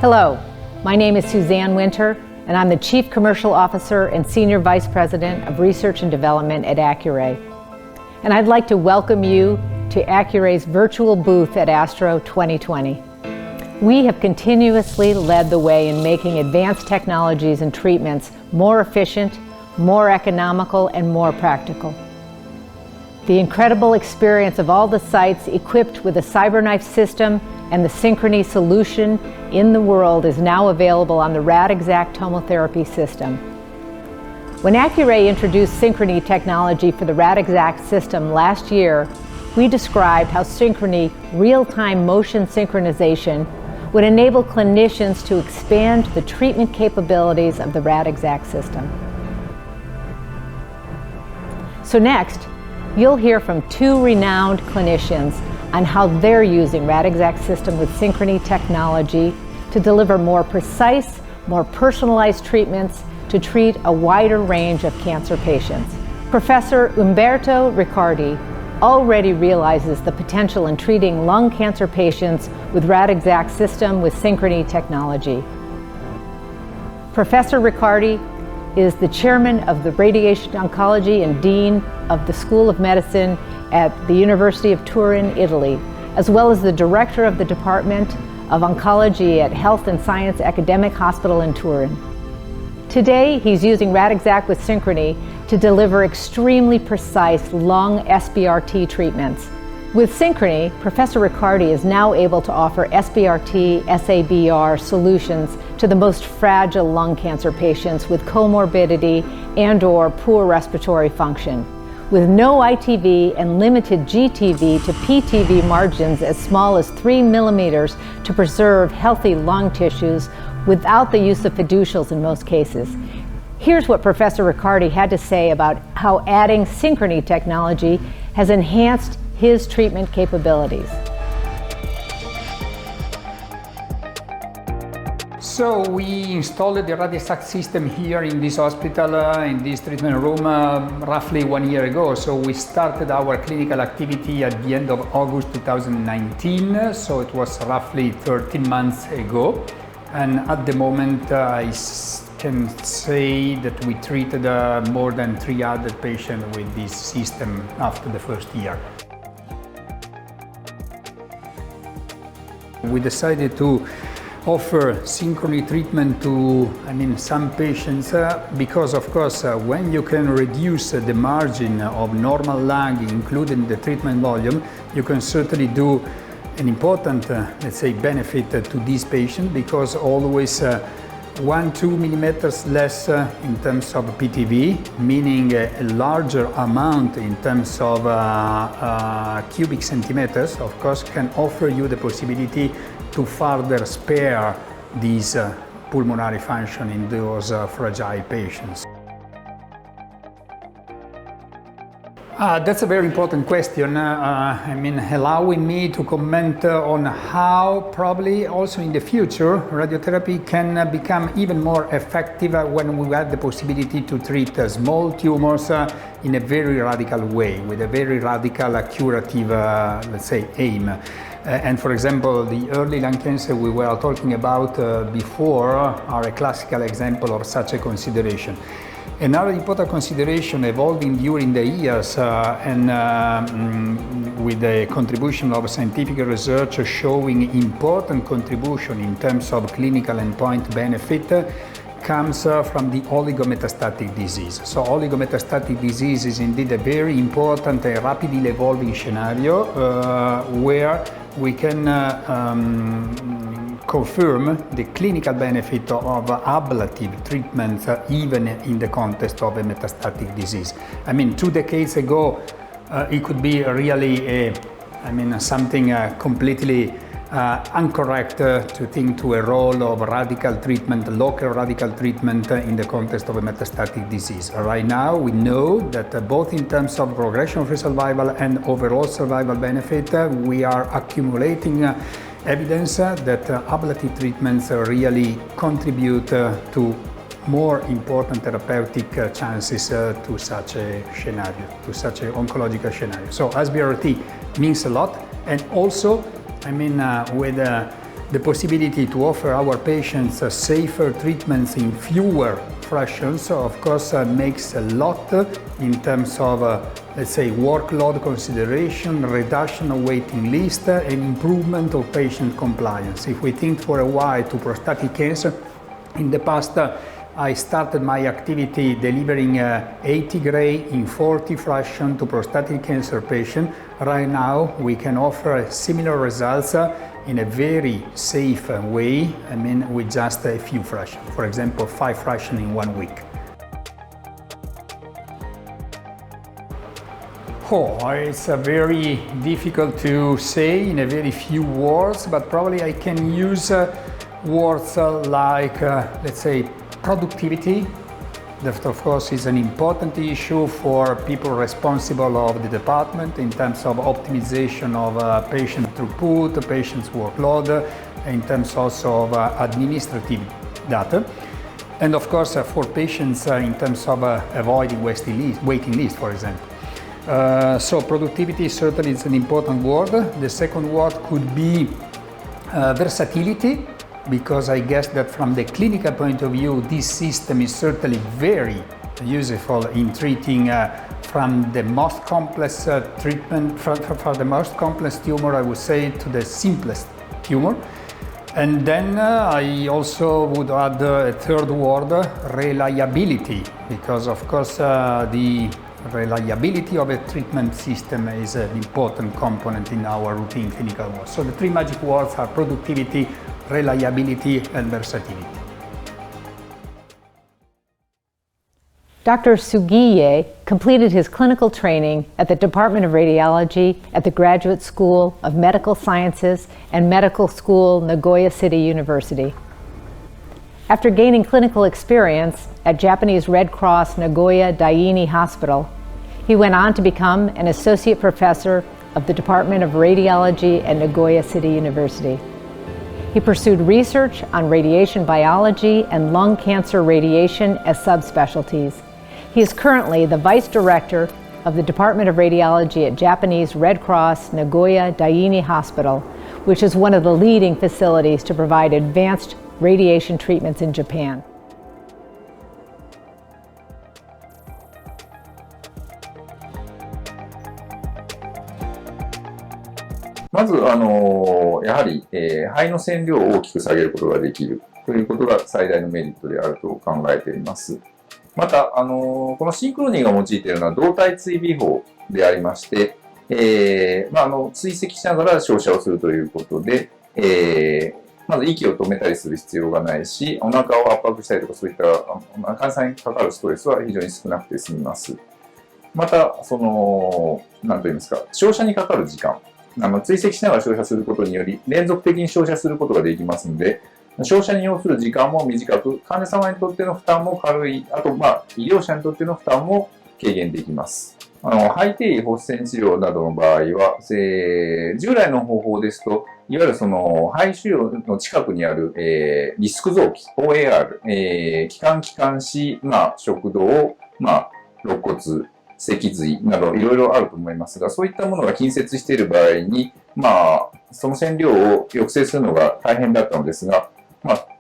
Hello, my name is Suzanne Winter, and I'm the Chief Commercial Officer and Senior Vice President of Research and Development at Accuray. And I'd like to welcome you to Accuray's virtual booth at ASTRO 2020. We have continuously led the way in making advanced technologies and treatments more efficient, more economical, and more practical. The incredible experience of all the sites equipped with a CyberKnife system and the Synchrony solution in the world is now available on the Radixact tomotherapy system. When Accuray introduced Synchrony technology for the Radixact system last year, we described how Synchrony real-time motion synchronization would enable clinicians to expand the treatment capabilities of the Radixact system. So next, you'll hear from two renowned clinicians on how they're using Radixact System with Synchrony technology to deliver more precise, more personalized treatments to treat a wider range of cancer patients. Professor Umberto Ricardi already realizes the potential in treating lung cancer patients with Radixact System with Synchrony technology. Professor Ricardi is the chairman of the Radiation Oncology and Dean of the School of Medicine at the University of Turin, Italy, as well as the director of the Department of Oncology at Health and Science Academic Hospital in Turin. Today, he's using Radixact with Synchrony to deliver extremely precise lung SBRT treatments. With Synchrony, Professor Ricardi is now able to offer SBRT, SABR solutions to the most fragile lung cancer patients with comorbidity and/or poor respiratory function, with no ITV and limited GTV to PTV margins as small as 3 millimeters to preserve healthy lung tissues without the use of fiducials in most cases. Here's what Professor Ricardi had to say about how adding Synchrony technology has enhanced his treatment capabilities. So we installed the Radixact system here in this hospital, in this treatment room, roughly 1 year ago. So we started our clinical activity at the end of August 2019. So it was roughly 13 months ago. And at the moment, I can say that we treated more than 300 patients with this system after the first year. We decided to offer Synchrony treatment to some patients because, of course, when you can reduce the margin of normal lung, including the treatment volume, you can certainly do an important, let's say, benefit to these patients, because always 1-2 millimeters less in terms of PTV, meaning a larger amount in terms of cubic centimeters, of course, can offer you the possibility to further spare these pulmonary function in those fragile patients. That's a very important question. Allowing me to comment on how probably also in the future radiotherapy can become even more effective when we have the possibility to treat small tumors in a very radical way, with a very radical curative, let's say, aim. And for example, the early lung cancer we were talking about before are a classical example of such a consideration. Another important consideration evolving during the years with the contribution of scientific research showing important contribution in terms of clinical endpoint benefit comes from the oligometastatic disease. So oligometastatic disease is indeed a very important and rapidly evolving scenario where we can confirm the clinical benefit of ablative treatments even in the context of a metastatic disease. 2 decades ago, it could be really something completely incorrect to think to a role of radical treatment, local radical treatment in the context of a metastatic disease. Right now, we know that both in terms of progression-free survival and overall survival benefit, we are accumulating evidence that ablative treatments really contribute to more important therapeutic chances to such a scenario, to such an oncological scenario. So SBRT means a lot, and also, with the possibility to offer our patients safer treatments in fewer fractions, of course, makes a lot in terms of, let's say, workload consideration, reduction of waiting list, and improvement of patient compliance. If we think for a while to prostatic cancer, in the past, I started my activity delivering 80 gray in 40 fraction to prostatic cancer patients. Right now, we can offer similar results in a very safe way, I mean, with just a few fractions. For example, 5 fractions in 1 week. Oh, it's very difficult to say in a very few words, but probably I can use words like, let's say, productivity. That, of course, is an important issue for people responsible of the department in terms of optimization of patient throughput, patient's workload, in terms also of administrative data. And of course, for patients in terms of avoiding waiting list, for example. So productivity certainly is an important word. The second word could be versatility, because I guess that from the clinical point of view, this system is certainly very useful in treating from the most complex treatment, for the most complex tumor, I would say, to the simplest tumor. And then I also would add a third word, reliability, because of course the reliability of a treatment system is an important component in our routine clinical work. So the three magic words are productivity, reliability, and versatility. Dr. Sugie completed his clinical training at the Department of Radiology at the Graduate School of Medical Sciences and Medical School, Nagoya City University. After gaining clinical experience at Japanese Red Cross Nagoya Daini Hospital, he went on to become an associate professor of the Department of Radiology at Nagoya City University. He pursued research on radiation biology and lung cancer radiation as subspecialties. He is currently the Vice Director of the Department of Radiology at Japanese Red Cross Nagoya Daini Hospital, which is one of the leading facilities to provide advanced radiation treatments in Japan.まず、やはり、肺の線量を大きく下げることができるということが最大のメリットであると考えています。また、このシンクロニーが用いているのは動体追尾法でありまして、追跡しながら照射をするということで、まず息を止めたりする必要がないし、お腹を圧迫したりとかそういった患者さんにかかるストレスは非常に少なくて済みます。また、何と言いますか、照射にかかる時間。追跡しながら照射することにより、連続的に照射することができますので、照射に要する時間も短く、患者様にとっての負担も軽い、あと、医療者にとっての負担も軽減できます。肺低位放射線治療などの場合は、従来の方法ですと、いわゆる肺腫瘍の近くにある、リスク臓器、OAR、気管支、食道、肋骨、脊髄などいろいろあると思いますが、そういったものが近接している場合に、その線量を抑制するのが大変だったのですが、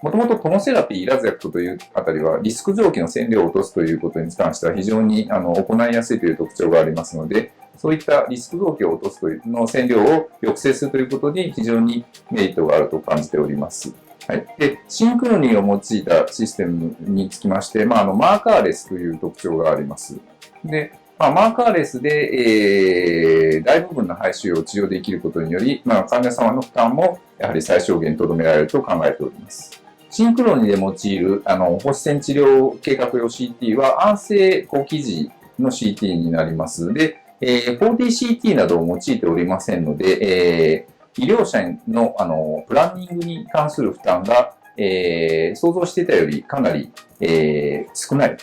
もともとトモセラピー、ラゼクトというあたりは、リスク臓器の線量を落とすということに関しては非常に行いやすいという特徴がありますので、そういったリスク臓器を落とすというの線量を抑制するということに非常にメリットがあると感じております。はい。で、シンクロニーを用いたシステムにつきまして、マーカーレスという特徴があります。で、マーカーレスで、大部分の肺腫瘍を治療できることにより、患者様の負担もやはり最小限とどめられると考えております。シンクロニーで用いる放射線治療計画用 CT は安静高基時の CT になります。で、4DCT などを用いておりませんので、医療者のプランニングに関する負担が、想像していたよりかなり、少ない、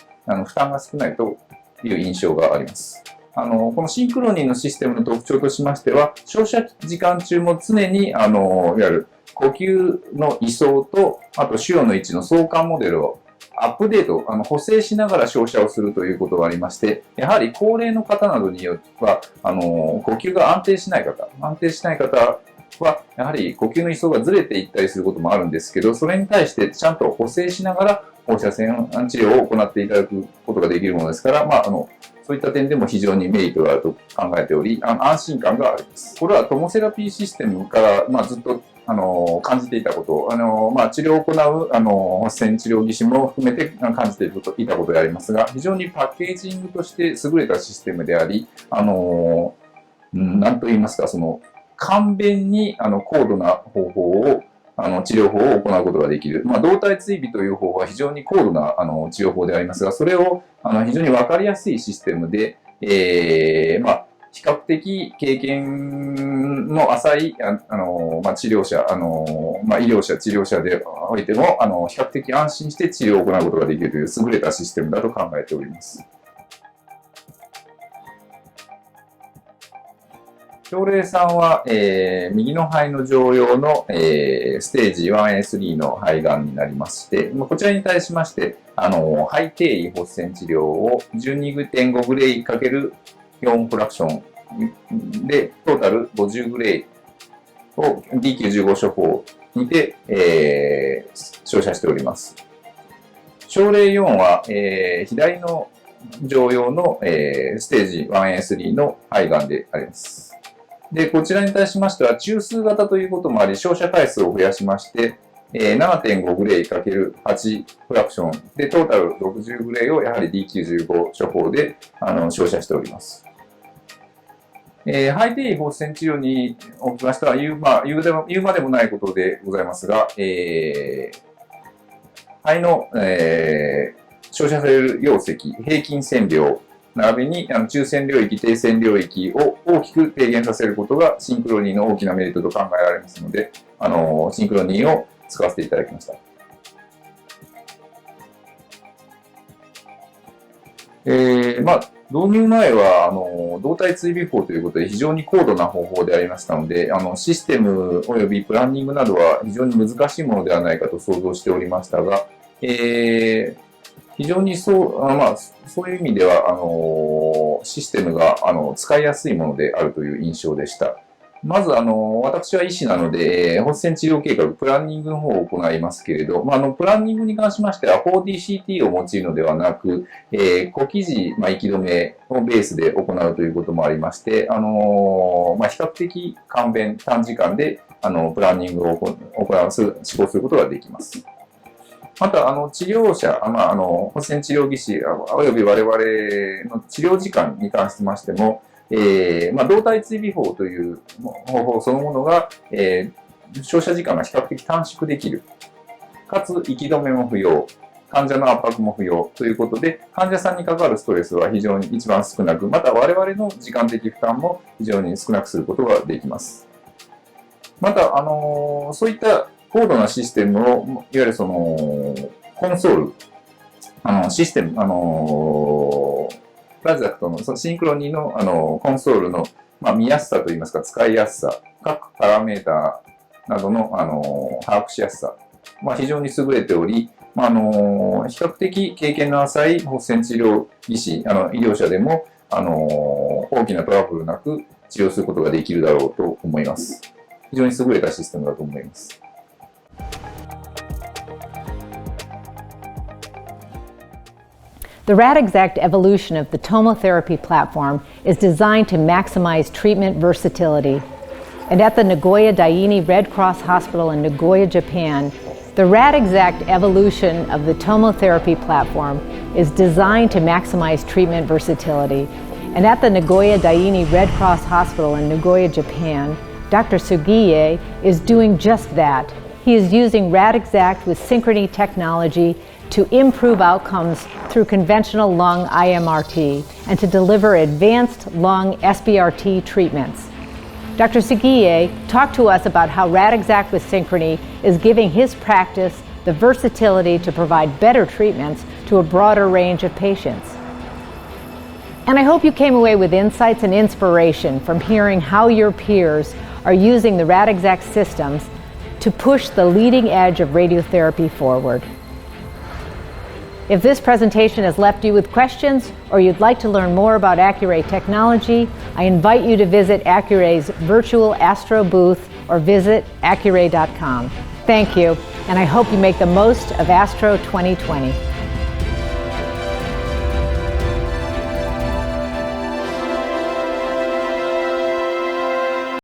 負担が少ないという印象があります。このシンクロニーのシステムの特徴としましては、照射時間中も常に、いわゆる呼吸の位相と、あと腫瘍の位置の相関モデルをアップデート、補正しながら照射をするということがありまして、やはり高齢の方などによっては、呼吸が安定しない方は、やはり呼吸の位相がずれていったりすることもあるんですけど、それに対してちゃんと補正しながら放射線治療を行っていただくことができるものですから、そういった点でも非常にメリットがあると考えており、安心感があります。これはトモセラピーシステムから、ずっと感じていたこと、治療を行う、放射線治療技師も含めて感じていたことでありますが、非常にパッケージングとして優れたシステムであり、なんと言いますか、簡便に、高度な方法を、治療法を行うことができる。動体追尾という方法は非常に高度な、治療法でありますが、それを、非常にわかりやすいシステムで、比較的経験の浅い、治療者、医療者、治療者でおいても、比較的安心して治療を行うことができるという優れたシステムだと考えております。症例3は、右の肺の常用の、ステージ 1A3 の肺がんになりまして、こちらに対しまして、肺低位放射線治療を 12.5 グレイ ×4 フラクションで、トータル50グレイを D915 処方にて、照射しております。症例4は、左の常用の、ステージ 1A3 の肺がんであります。で、こちらに対しましては、中枢型ということもあり、照射回数を増やしまして、7.5 グレイ ×8 フラクションで、トータル60グレイをやはり D915 処方で照射しております。肺低位放射線治療におきましては、言うまでもないことでございますが、肺の、照射される溶石、平均線量、並びに中線領域、低線領域を大きく低減させることがシンクロニーの大きなメリットと考えられますので、シンクロニーを使わせていただきました。導入前は動体追尾法ということで非常に高度な方法でありましたので、システム及びプランニングなどは非常に難しいものではないかと想像しておりましたが、非常にそういう意味では、システムが、使いやすいものであるという印象でした。まず、私は医師なので、放射線治療計画、プランニングの方を行いますけれど、プランニングに関しましては、4DCT を用いるのではなく、小記事、息止めをベースで行うということもありまして、比較的簡便、短時間で、プランニングを施行することができます。また、治療者、放射線治療技師、および我々の治療時間に関しましても、動体追尾法という方法そのものが、照射時間が比較的短縮できる。かつ、息止めも不要。患者の圧迫も不要ということで、患者さんにかかるストレスは非常に一番少なく、また我々の時間的負担も非常に少なくすることができます。また、そういった高度なシステムを、いわゆるコンソール、システム、ラジザクトのシンクロニーのコンソールの、見やすさといいますか、使いやすさ、各パラメーターなどの、把握しやすさ、非常に優れており、比較的経験の浅い放射線治療技師、医療者でも、大きなトラブルなく治療することができるだろうと思います。非常に優れたシステムだと思います。The Radixact evolution of the tomotherapy platform is designed to maximize treatment versatility. And at the Nagoya Daini Red Cross Hospital in Nagoya, Japan, the Radixact evolution of the tomotherapy platform is designed to maximize treatment versatility. And at the Nagoya Daini Red Cross Hospital in Nagoya, Japan, Dr. Sugie is doing just that. He is using Radixact with Synchrony technology to improve outcomes through conventional lung IMRT and to deliver advanced lung SBRT treatments. Dr. Sugie talked to us about how Radixact with Synchrony is giving his practice the versatility to provide better treatments to a broader range of patients. And I hope you came away with insights and inspiration from hearing how your peers are using the Radixact systems to push the leading edge of radiotherapy forward. If this presentation has left you with questions or you'd like to learn more about Accuray technology, I invite you to visit Accuray's virtual Astro booth or visit Accuray.com. Thank you, and I hope you make the most of Astro 2020.